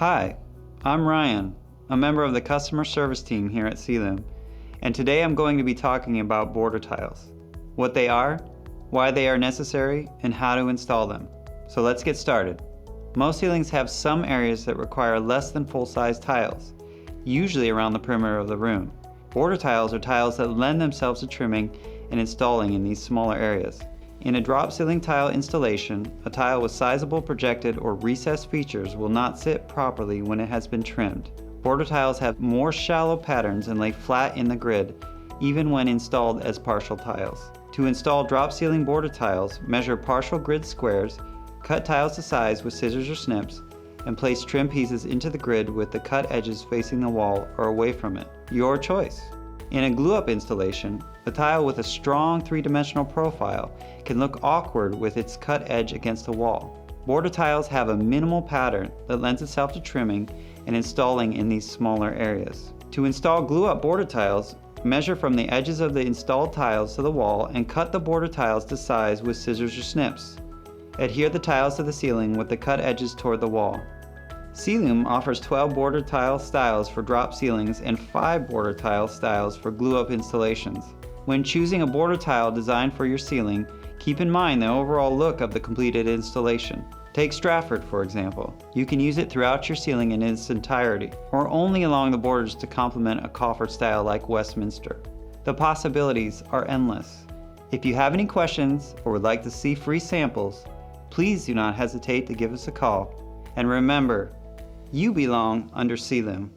Hi, I'm Ryan, a member of the customer service team here at Ceilume, and today I'm going to be talking about border tiles, what they are, why they are necessary, and how to install them. So let's get started. Most ceilings have some areas that require less than full-size tiles, usually around the perimeter of the room. Border tiles are tiles that lend themselves to trimming and installing in these smaller areas. In a drop ceiling tile installation, a tile with sizable projected or recessed features will not sit properly when it has been trimmed. Border tiles have more shallow patterns and lay flat in the grid, even when installed as partial tiles. To install drop ceiling border tiles, measure partial grid squares, cut tiles to size with scissors or snips, and place trim pieces into the grid with the cut edges facing the wall or away from it. Your choice. In a glue-up installation, a tile with a strong three-dimensional profile can look awkward with its cut edge against the wall. Border tiles have a minimal pattern that lends itself to trimming and installing in these smaller areas. To install glue-up border tiles, measure from the edges of the installed tiles to the wall and cut the border tiles to size with scissors or snips. Adhere the tiles to the ceiling with the cut edges toward the wall. Ceilume offers 12 border tile styles for drop ceilings and 5 border tile styles for glue-up installations. When choosing a border tile designed for your ceiling, keep in mind the overall look of the completed installation. Take Stratford, for example. You can use it throughout your ceiling in its entirety, or only along the borders to complement a coffer style like Westminster. The possibilities are endless. If you have any questions or would like to see free samples, please do not hesitate to give us a call. And remember, you belong under Ceilume.